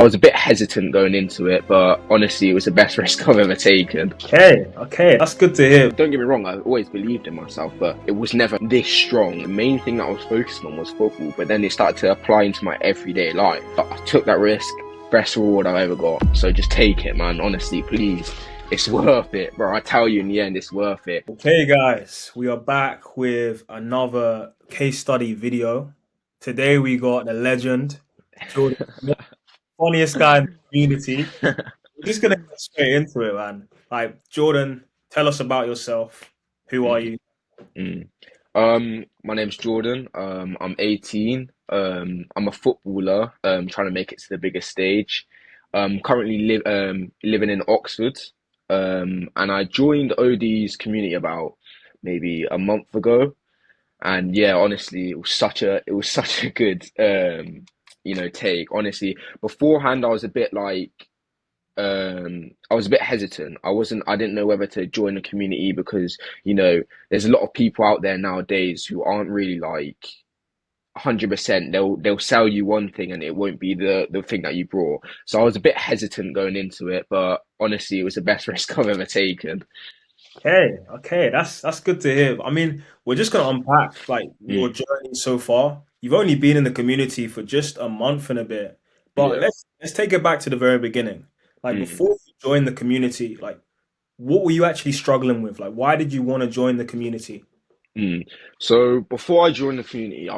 I was a bit hesitant going into it, but honestly, it was the best risk I've ever taken. Okay, that's good to hear. Don't get me wrong, I always believed in myself, but it was never this strong. The main thing that I was focusing on was football, but then it started to apply into my everyday life. But I took that risk, best reward I've ever got. So just take it, man. Honestly, please. It's worth it, bro. I tell you, in the end, it's worth it. Okay, guys, we are back with another case study video. Today we got the legend, Jordan Smith, funniest guy in the community. We're just gonna get straight into it, man. Like, Jordan, tell us about yourself. Who are Mm, you? mm. My name's Jordan. I'm 18. I'm a footballer, trying to make it to the biggest stage. Currently living in Oxford. And I joined OD's community about maybe a month ago. And yeah, honestly, it was such a good take. Honestly, beforehand I was a bit like I was a bit hesitant. I didn't know whether to join the community because, there's a lot of people out there nowadays who aren't really like 100%. They'll sell you one thing and it won't be the thing that you brought. So I was a bit hesitant going into it, but honestly, it was the best risk I've ever taken. Okay, that's good to hear. I mean, we're just gonna unpack like your Mm, journey so far. You've only been in the community for just a month and a bit, but yeah. let's take it back to the very beginning. Like Mm. before you joined the community, like what were you actually struggling with? Like, why did you want to join the community? Mm. So before I joined the community,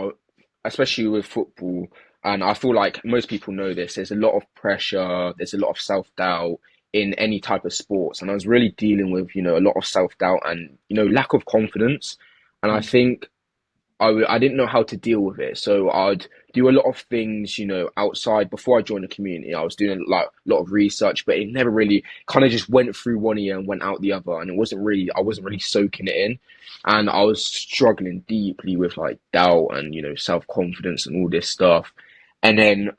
especially with football, and I feel like most people know this, there's a lot of pressure, there's a lot of self-doubt in any type of sports. And I was really dealing with, a lot of self-doubt and, lack of confidence. And I Mm. think I didn't know how to deal with it. So I'd do a lot of things, outside before I joined the community. I was doing like a lot of research, but it never really kind of just went through one ear and went out the other. And I wasn't really soaking it in. And I was struggling deeply with like doubt and, self-confidence and all this stuff. And then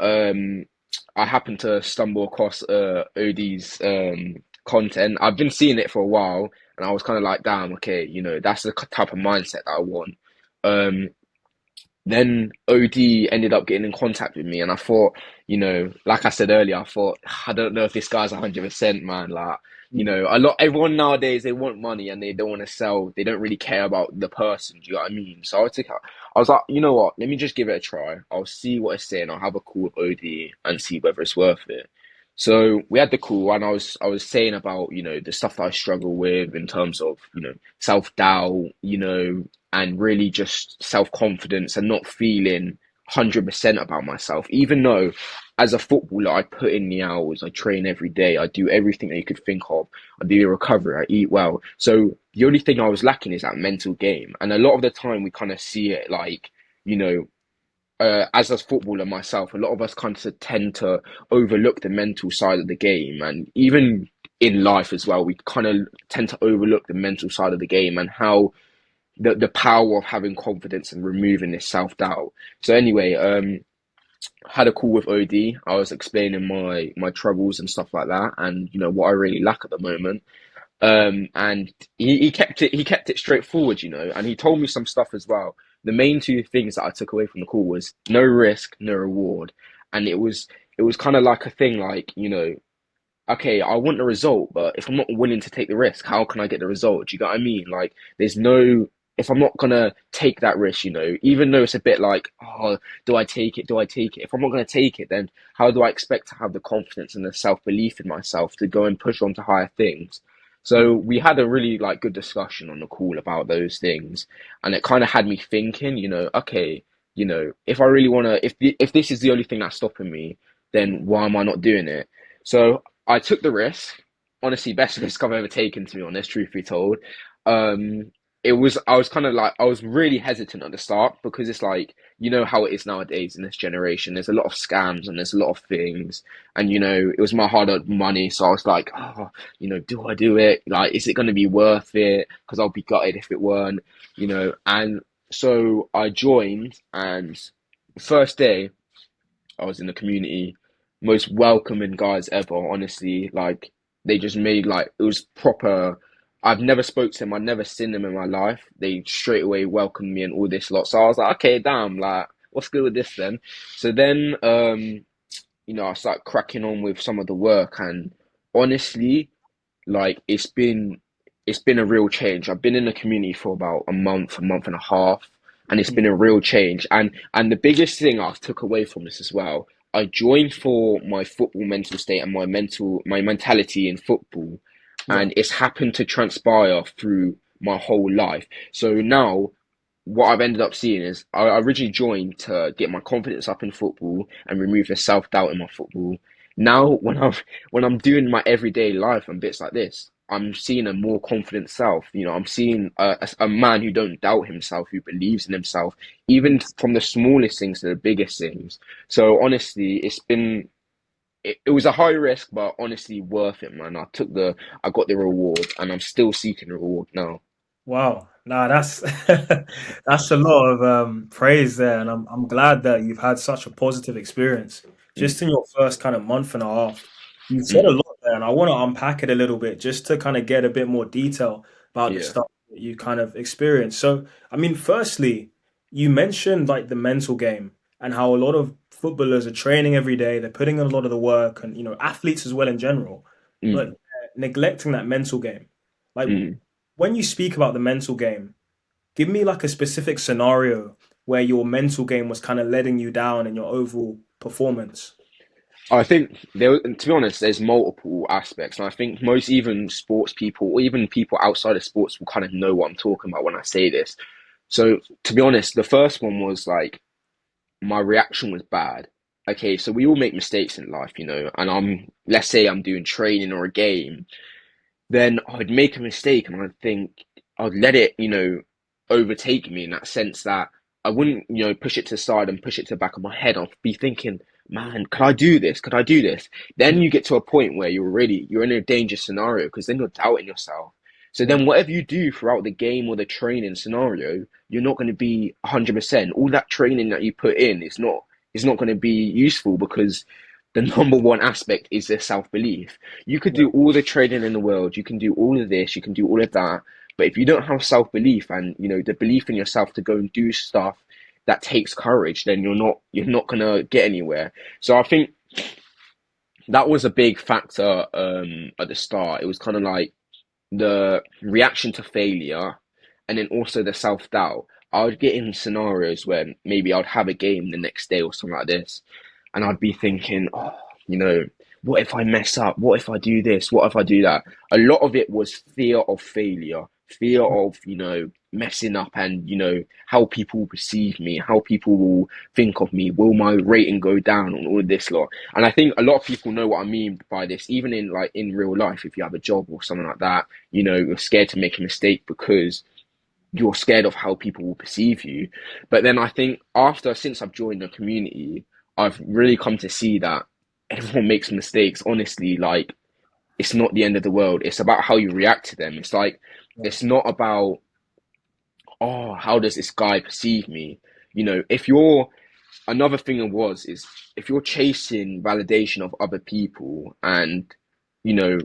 I happened to stumble across OD's content. I've been seeing it for a while and I was kind of like, damn, okay, that's the type of mindset that I want. Um, then OD ended up getting in contact with me, and I thought, like I said earlier, I thought I don't know if this guy's 100%, man. Like, everyone nowadays they want money and they don't want to sell. They don't really care about the person. Do you know what I mean? So I was like, you know what? Let me just give it a try. I'll see what it's saying. I'll have a call with OD and see whether it's worth it. So we had the call, and I was saying about the stuff that I struggle with in terms of self doubt, and really just self confidence and not feeling 100% about myself. Even though as a footballer, I put in the hours, I train every day, I do everything that you could think of, I do the recovery, I eat well. So the only thing I was lacking is that mental game. And a lot of the time, we kind of see it like, you know, as a footballer myself, a lot of us kind of tend to overlook the mental side of the game, and even in life as well, we kind of tend to overlook the mental side of the game and how the power of having confidence and removing this self doubt. So anyway, had a call with OD. I was explaining my troubles and stuff like that, and what I really lack at the moment. And he kept it straightforward, and he told me some stuff as well. The main two things that I took away from the call was no risk, no reward, and it was kind of like a thing like okay, I want the result, but if I'm not willing to take the risk, how can I get the result? Do you get what I mean? Like, there's no, if I'm not gonna take that risk, even though it's a bit like, oh, do I take it? Do I take it? If I'm not gonna take it, then how do I expect to have the confidence and the self-belief in myself to go and push on to higher things? So we had a really like good discussion on the call about those things, and it kind of had me thinking, okay, if I really wanna, if this is the only thing that's stopping me, then why am I not doing it? So I took the risk. Honestly, best risk I've ever taken, to be honest, truth be told. Um, I was kind of like, I was really hesitant at the start because it's like, how it is nowadays in this generation. There's a lot of scams and there's a lot of things. And, it was my hard-earned money. So I was like, oh, do I do it? Like, is it going to be worth it? Because I'll be gutted if it weren't, And so I joined, and first day, I was in the community, most welcoming guys ever, honestly. Like they just made like it was proper. I've never spoke to them, I've never seen them in my life. They straight away welcomed me and all this lot. So I was like, okay, damn, like what's good with this then? So then I started cracking on with some of the work, and honestly, like it's been a real change. I've been in the community for about a month and a half, and it's been Mm. a real change. And the biggest thing I took away from this as well, I joined for my football mental state and my mentality in football, Yeah. and it's happened to transpire through my whole life. So now what I've ended up seeing is I originally joined to get my confidence up in football and remove the self-doubt in my football. Now when I'm doing my everyday life and bits like this, I'm seeing a more confident self. I'm seeing a man who don't doubt himself, who believes in himself, even from the smallest things to the biggest things. So honestly, it was a high risk, but honestly worth it, man. I got the reward, and I'm still seeking the reward now. Wow. Nah, that's that's a lot of praise there, and I'm glad that you've had such a positive experience Mm, just in your first kind of month and a half. You said a mm, lot there, and I want to unpack it a little bit just to kind of get a bit more detail about the yeah. stuff that you kind of experienced. So, I mean, firstly, you mentioned like the mental game and how a lot of footballers are training every day, they're putting in a lot of the work, and athletes as well in general, but Mm, neglecting that mental game. Like mm. when you speak about the mental game, give me like a specific scenario where your mental game was kind of letting you down in your overall performance. I think to be honest, there's multiple aspects, and I think most even sports people, or even people outside of sports, will kind of know what I'm talking about when I say this. So, to be honest, the first one was like my reaction was bad. Okay, so we all make mistakes in life, and let's say I'm doing training or a game, then I'd make a mistake and I'd think I'd let it, overtake me in that sense that I wouldn't, push it to the side and push it to the back of my head. I'd be thinking, man, could I do this? Could I do this? Then you get to a point where you're in a dangerous scenario because then you're doubting yourself. So Yeah, then whatever you do throughout the game or the training scenario, you're not going to be 100%. All that training that you put in is not going to be useful because the number one aspect is the self-belief. You could yeah, do all the trading in the world, you can do all of this, you can do all of that, but if you don't have self-belief and the belief in yourself to go and do stuff that takes courage, then you're not gonna get anywhere. So I think that was a big factor at the start. It was kind of like the reaction to failure and then also the self-doubt. I would get in scenarios where maybe I'd have a game the next day or something like this, and I'd be thinking, oh, you know, what if I mess up? What if I do this? What if I do that? A lot of it was fear of failure, fear of, messing up and, how people will perceive me, how people will think of me. Will my rating go down on all of this lot? And I think a lot of people know what I mean by this, even in like in real life, if you have a job or something like that, you're scared to make a mistake because you're scared of how people will perceive you. But then I think since I've joined the community, I've really come to see that everyone makes mistakes. Honestly, like it's not the end of the world. It's about how you react to them. It's like yeah, it's not about, oh, how does this guy perceive me? If you're another thing was is if you're chasing validation of other people and you know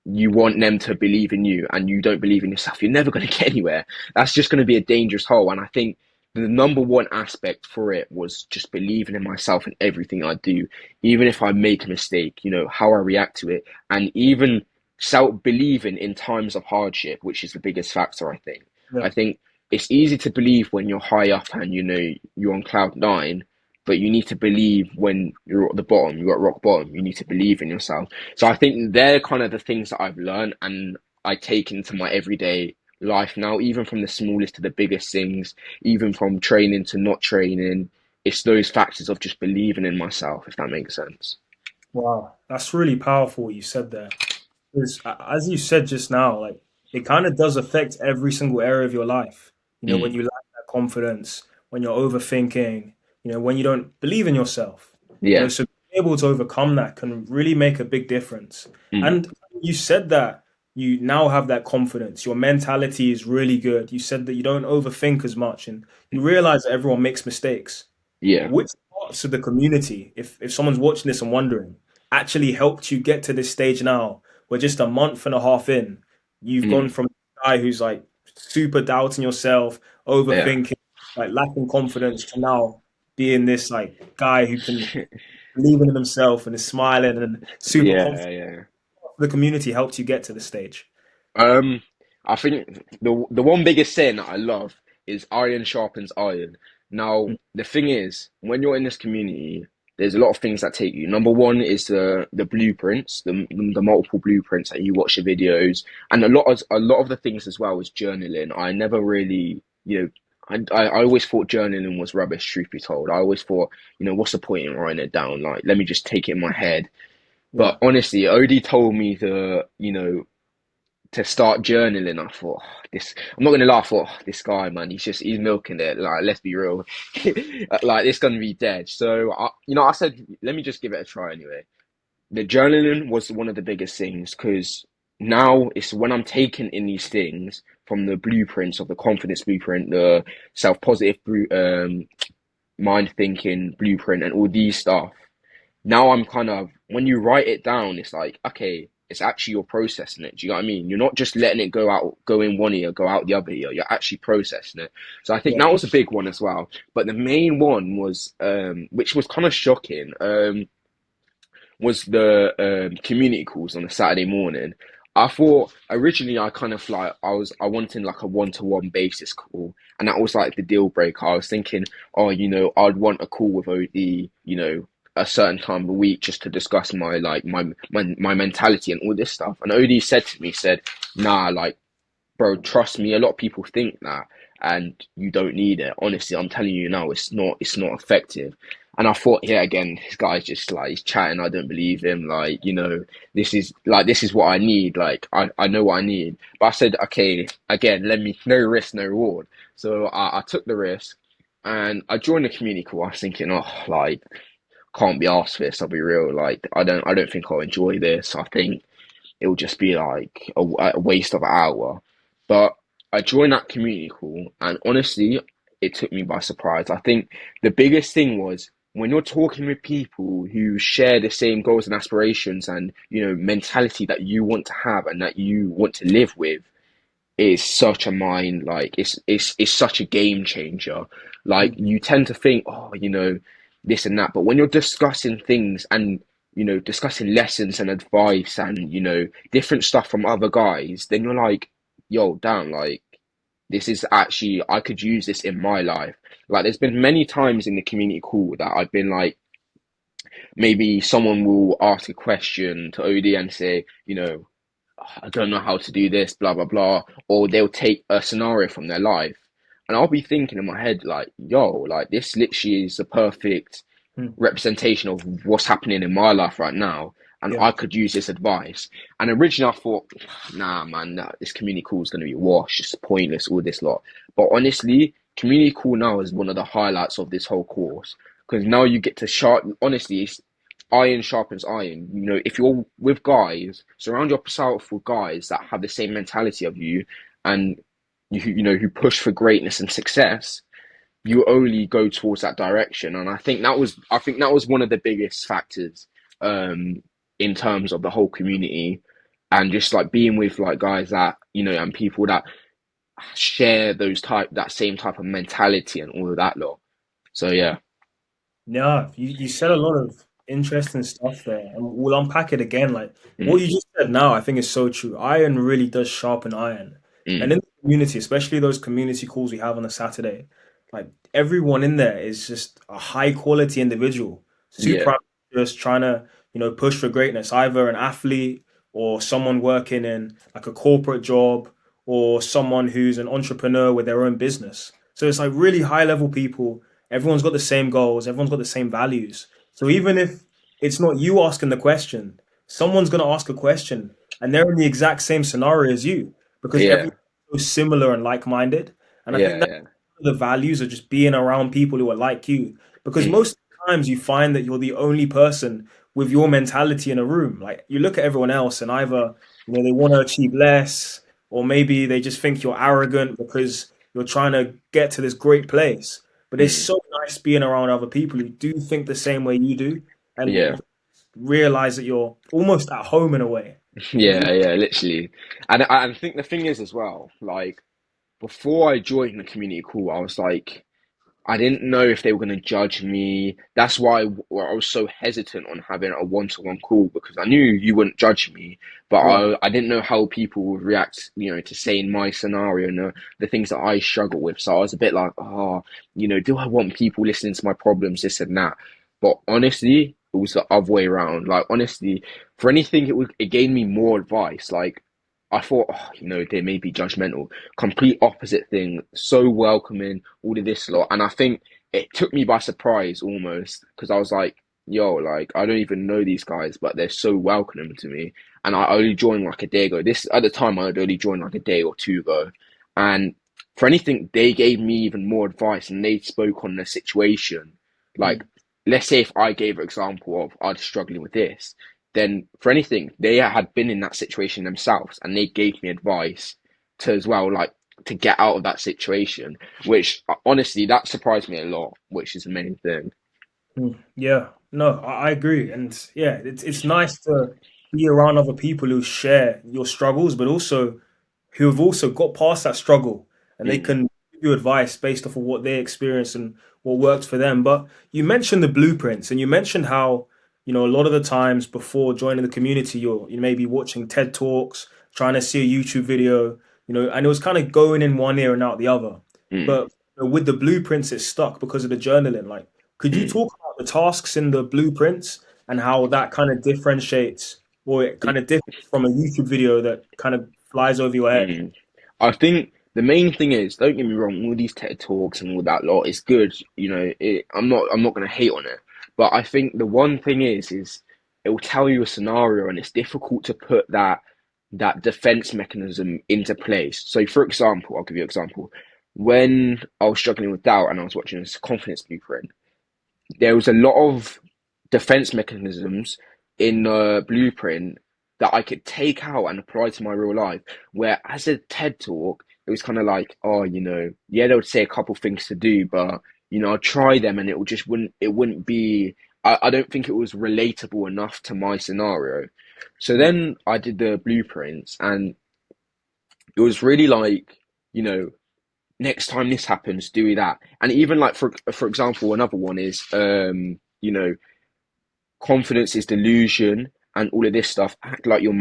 you want them to believe in you and you don't believe in yourself, you're never going to get anywhere. That's just going to be a dangerous hole. And I think the number one aspect for it was just believing in myself and everything I do, even if I make a mistake, how I react to it, and even self believing in times of hardship, which is the biggest factor, I think. yeah. I think it's easy to believe when you're high up and you're on cloud nine, but you need to believe when you're at the bottom, you're at rock bottom. You need to believe in yourself. So I think they're kind of the things that I've learned and I take into my everyday life now, even from the smallest to the biggest things, even from training to not training. It's those factors of just believing in myself, if that makes sense. Wow, that's really powerful what you said there. Because as you said just now, like it kind of does affect every single area of your life. When Mm, you lack that confidence, when you're overthinking, when you don't believe in yourself, yeah. so being able to overcome that can really make a big difference. Mm, And you said that you now have that confidence. Your mentality is really good. You said that you don't overthink as much and you realize that everyone makes mistakes. yeah. Which parts of the community, if someone's watching this and wondering, actually helped you get to this stage now, where just a month and a half in, you've gone Mm, from a guy who's like super doubting yourself, yeah. overthinking, like lacking confidence, to now being this like guy who can believing in himself and is smiling and super confident. Yeah, yeah. The community helped you get to the stage. Um, I think the one biggest saying that I love is iron sharpens iron. Now, Mm. the thing is, when you're in this community, there's a lot of things that take you. Number one is the blueprints, the multiple blueprints that you watch the videos, and a lot of the things as well is journaling. I never really, I always thought journaling was rubbish, truth be told. I always thought, what's the point in writing it down? Like, let me just take it in my head. Yeah, But honestly, Odie told me to start journaling. I thought, this. I'm not gonna laugh. Oh, this guy, man, he's milking it. Like, let's be real. Like, this gonna be dead. So, I said, let me just give it a try anyway. The journaling was one of the biggest things because now it's when I'm taking in these things from the blueprints of the confidence blueprint, the self-positive mind thinking blueprint, and all these stuff. Now I'm kind of, when you write it down, it's like, okay, it's actually you're processing it. Do you know what I mean? You're not just letting it go in one ear, go out the other ear. You're actually processing it. So I think yeah, that was a big one as well. But the main one was, which was kind of shocking, was the community calls on a Saturday morning. I thought originally I kind of like I wanted like a one-to-one basis call, and that was like the deal breaker. I was thinking, oh, I'd want a call with OD, a certain time of the week just to discuss my like my mentality and all this stuff. And OD said to me, said, nah, like, bro, trust me, a lot of people think that and you don't need it. Honestly, I'm telling you now, it's not effective. And I thought, yeah, again, this guy's just like he's chatting, I don't believe him. Like, this is what I need. Like I know what I need. But I said, okay, again, let me no risk, no reward. So I took the risk and I joined the community call. I was thinking, oh, like, can't be asked for this, I'll be real. Like I don't think I'll enjoy this. I think it'll just be like a waste of an hour. But I joined that community call, and honestly, it took me by surprise. I think the biggest thing was when you're talking with people who share the same goals and aspirations and mentality that you want to have and that you want to live with is such a mind like it's such a game changer. Like mm, you tend to think, oh, this and that, but when you're discussing things and discussing lessons and advice and different stuff from other guys, then you're like, yo, damn, like this is actually I could use this in my life. Like there's been many times in the community call that I've been like, maybe someone will ask a question to OD and say, I don't know how to do this, blah, blah, blah. Or they'll take a scenario from their life. And I'll be thinking in my head, like, yo, like, this literally is the perfect mm, representation of what's happening in my life right now. And yeah. I could use this advice. And originally I thought, nah, man, nah, this community call is going to be washed, it's pointless, all this lot. But honestly, community call now is one of the highlights of this whole course. Because now you get to honestly, it's iron sharpens iron. If you're with guys, surround yourself with guys that have the same mentality of you and who push for greatness and success, you only go towards that direction. And I think that was one of the biggest factors in terms of the whole community and just like being with like guys that and people that share that same type of mentality and all of that lot. So yeah. Yeah, you said a lot of interesting stuff there, and we'll unpack it again. Like what Mm, you just said now, I think is so true. Iron really does sharpen iron, and mm, in the community, especially those community calls we have on a Saturday, like everyone in there is just a high quality individual, yeah. super ambitious, trying to push for greatness. Either an athlete or someone working in like a corporate job, or someone who's an entrepreneur with their own business. So it's like really high level people. Everyone's got the same goals, everyone's got the same values. So even if it's not you asking the question, someone's going to ask a question and they're in the exact same scenario as you because Yeah. everyone's so similar and like minded. And I think Yeah. that's Yeah. the values of just being around people who are like you because Mm, most of the times you find that you're the only person with your mentality in a room. Like you look at everyone else and either they want to achieve less or maybe they just think you're arrogant because you're trying to get to this great place. But it's mm. so nice being around other people who do think the same way you do Yeah. and realize that you're almost at home in a way. And Yeah. Yeah. Literally. And I think the thing is as well, like before I joined the community call, I was like, I didn't know if they were going to judge me. That's why I was so hesitant on having a one-to-one call because I knew you wouldn't judge me, but Yeah. I didn't know how people would react, to say in my scenario and the things that I struggle with. So I was a bit like, do I want people listening to my problems, this and that? But honestly, it was the other way around. Like honestly, for anything, it gave me more advice. Like I thought, they may be judgmental. Complete opposite thing. So welcoming, all of this lot. And I think it took me by surprise almost because I was like, yo, like I don't even know these guys, but they're so welcoming to me. And I only joined like a day ago. This at the time I had only joined like a day or two ago. And for anything, they gave me even more advice and they spoke on the situation. Like, Mm. let's say if I gave an example of I was struggling with this, then for anything, they had been in that situation themselves and they gave me advice to as well, like to get out of that situation, which honestly, that surprised me a lot, which is the main thing. Mm. Yeah, no, I agree, and yeah, it's nice to be around other people who share your struggles, but also who have also got past that struggle, and they Mm, can give you advice based off of what they experienced and what worked for them. But you mentioned the blueprints, and you mentioned how a lot of the times before joining the community, you may be watching TED Talks, trying to see a YouTube video, and it was kind of going in one ear and out the other. mm, But with the blueprints, it stuck because of the journaling. Like, could you mm. talk about the tasks in the blueprints and how that kind of differentiates, or it kind of differs from a YouTube video that kind of flies over your head? Mm. I think the main thing is, don't get me wrong, all these TED Talks and all that lot is good. I'm not gonna hate on it, but I think the one thing is it will tell you a scenario, and it's difficult to put that defense mechanism into place. So, for example, I'll give you an example. When I was struggling with doubt and I was watching this confidence blueprint, there was a lot of defense mechanisms in the blueprint that I could take out and apply to my real life. Where as a TED talk, it was kind of like, oh, yeah, they would say a couple things to do, but I'd try them and it wouldn't be. I don't think it was relatable enough to my scenario. So Mm. then I did the blueprints, and it was really like, you know, next time this happens, do that. And even like for example, another one is confidence is delusion and all of this stuff. Act like you're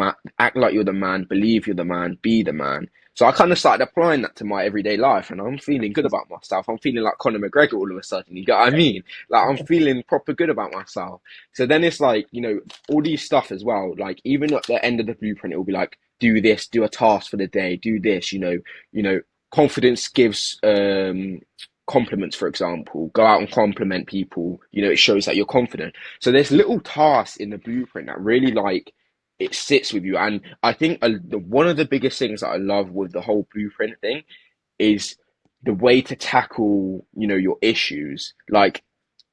the man, believe you're the man, be the man. So I kind of started applying that to my everyday life, and I'm feeling good about myself. I'm feeling like Conor McGregor all of a sudden. You get what I mean? Like I'm feeling proper good about myself. So then it's like all these stuff as well. Like even at the end of the blueprint, it will be like do this, do a task for the day, do this. Confidence gives compliments, for example. Go out and compliment people. It shows that you're confident. So there's little tasks in the blueprint that really like it sits with you. And I think one of the biggest things that I love with the whole blueprint thing is the way to tackle, your issues. Like,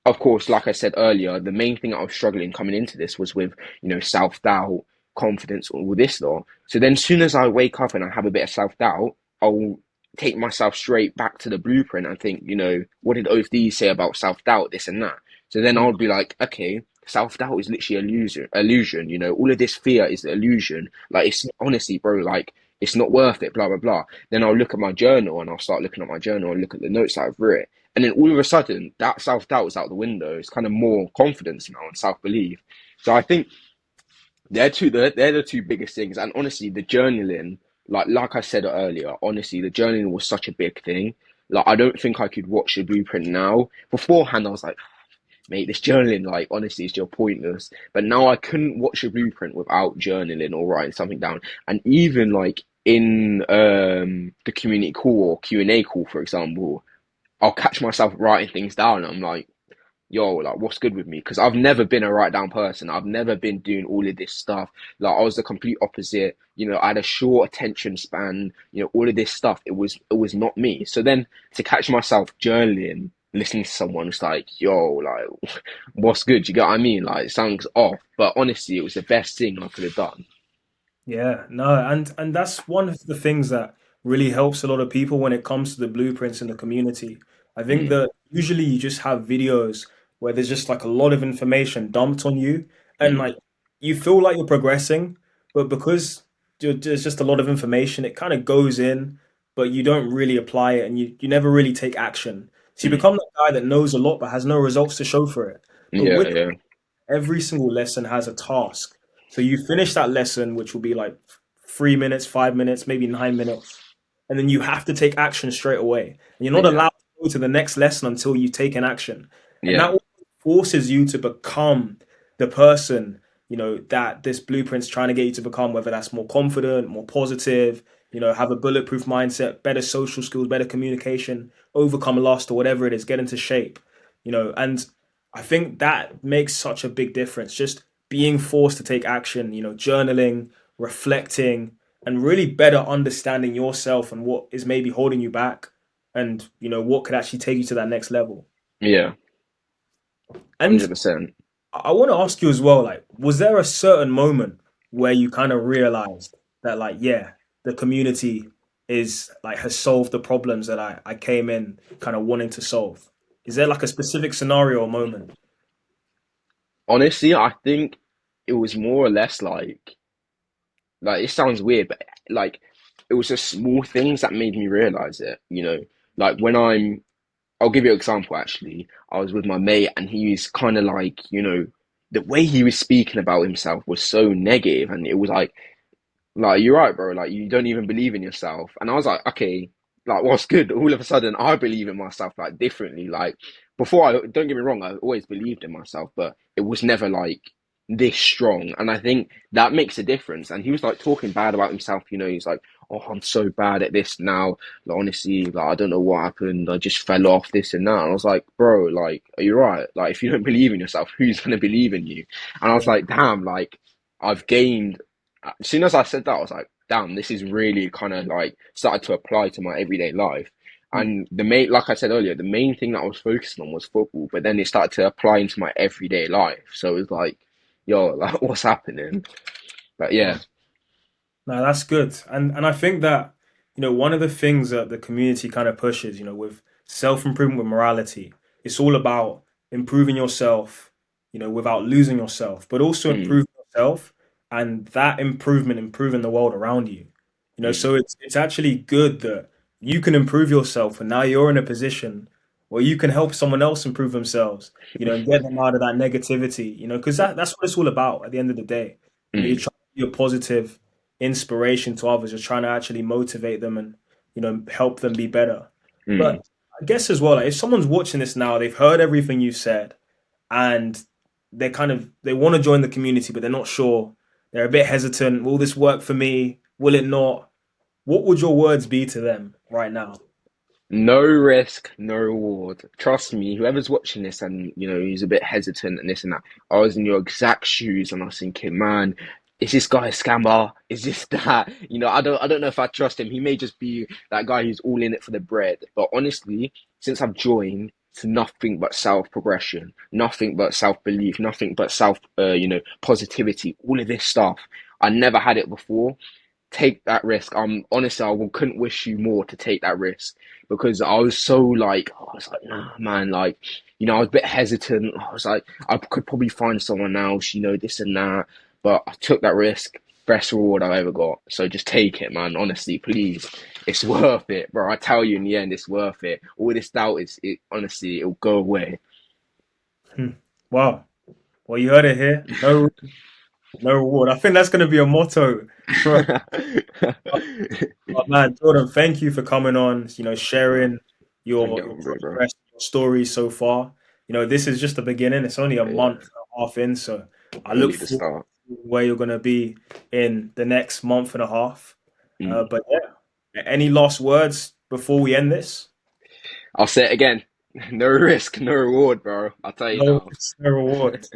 of course, like I said earlier, the main thing I was struggling coming into this was with, self doubt, confidence, all this law. So then, as soon as I wake up and I have a bit of self doubt, I'll take myself straight back to the blueprint and think, what did OFD say about self doubt, this and that. So then I'll Mm. be like, okay, self doubt is literally illusion. All of this fear is illusion. Like, it's honestly, bro, like, it's not worth it, blah, blah, blah. Then I'll look at my journal and I'll start looking at my journal and look at the notes that I've written. And then all of a sudden, that self doubt is out the window. It's kind of more confidence now and self belief. So I think they're the two biggest things. And honestly, the journaling, like I said earlier, honestly, the journaling was such a big thing. Like I don't think I could watch the blueprint now. Beforehand, I was like, mate, this journaling, like honestly, is just pointless. But now I couldn't watch the blueprint without journaling or writing something down. And even like in the community call or Q&A call, for example, I'll catch myself writing things down. I'm like, yo, like, what's good with me? Because I've never been a write down person. I've never been doing all of this stuff. Like, I was the complete opposite. I had a short attention span. All of this stuff. It was not me. So then to catch myself journaling, listening to someone, it's like, yo, like, what's good? You get what I mean? Like, something's off. But honestly, it was the best thing I could have done. Yeah, no, and that's one of the things that really helps a lot of people when it comes to the blueprints in the community. I think Mm, that usually you just have videos where there's just like a lot of information dumped on you, and mm, like you feel like you're progressing, but because there's just a lot of information, it kind of goes in, but you don't really apply it, and you never really take action. So you Mm. become that guy that knows a lot but has no results to show for it. But Yeah, with yeah, every single lesson has a task. So you finish that lesson, which will be like 3 minutes, 5 minutes, maybe 9 minutes, and then you have to take action straight away. And you're not yeah, allowed to go to the next lesson until you take an action. And yeah, that forces you to become the person, that this blueprint's trying to get you to become, whether that's more confident, more positive, have a bulletproof mindset, better social skills, better communication, overcome lust or whatever it is, get into shape, and I think that makes such a big difference. Just being forced to take action, journaling, reflecting, and really better understanding yourself and what is maybe holding you back and, what could actually take you to that next level. yeah, And 100%. I want to ask you as well, like, was there a certain moment where you kind of realized that, like, yeah, the community is like has solved the problems that I came in kind of wanting to solve? Is there like a specific scenario or moment? Honestly, I think it was more or less like it sounds weird, but like it was just small things that made me realize it, you know. Like when I'll give you an example actually. I was with my mate and he was kind of like, the way he was speaking about himself was so negative and it was like, you're right, bro. Like, you don't even believe in yourself. And I was like, okay, like, what's good? All of a sudden, I believe in myself, like, differently. Like, before, don't get me wrong, I always believed in myself, but it was never like this strong. And I think that makes a difference. And he was like talking bad about himself, he's like, oh, I'm so bad at this now. Like, honestly, like, I don't know what happened. I just fell off this and that. And I was like, bro, like, are you right? Like, if you don't believe in yourself, who's going to believe in you? And I was Yeah. like, damn, like, I've gained as soon as I said that, I was like, damn, this is really kind of like started to apply to my everyday life. Hmm. And like I said earlier, the main thing that I was focusing on was football, but then it started to apply into my everyday life. So it was like, yo, like, what's happening? But Wow. yeah, No, that's good. And I think that, one of the things that the community kind of pushes, with self-improvement, with morality, it's all about improving yourself, without losing yourself, but also mm, improving yourself and that improvement improving the world around you. mm, So it's actually good that you can improve yourself and now you're in a position where you can help someone else improve themselves, and get them out of that negativity, because that's what it's all about at the end of the day. You're mm, trying to be a positive inspiration to others. You're trying to actually motivate them and help them be better. But mm. I guess as well, like, if someone's watching this now, they've heard everything you said, and they want to join the community, but they're not sure. They're a bit hesitant. Will this work for me? Will it not? What would your words be to them right now? No risk, no reward. Trust me, whoever's watching this and he's a bit hesitant and this and that. I was in your exact shoes and I was thinking, man, is this guy a scammer? Is this that? I don't know if I trust him. He may just be that guy who's all in it for the bread. But honestly, since I've joined, it's nothing but self progression, nothing but self belief, nothing but self, positivity. All of this stuff. I never had it before. Take that risk. Honestly, couldn't wish you more to take that risk because I was so like, I was like, nah, man, like, I was a bit hesitant. I was like, I could probably find someone else, this and that, but I took that risk. Best reward I've ever got. So just take it, man. Honestly, please, it's worth it, bro. I tell you, in the end, it's worth it. All this doubt honestly, it'll go away. Hmm. Wow. Well, you heard it here. No, no reward. I think that's going to be a motto for us. Oh, man, Jordan, thank you for coming on, sharing Don't your get on, bro. progress, your stories so far. This is just the beginning. It's only a month Yeah, and a half in, so I look only the forward start. to where you're going to be in the next month and a half. Mm. But yeah, any last words before we end this? I'll say it again. No risk, no reward, bro. I'll tell you No, now. it's no reward.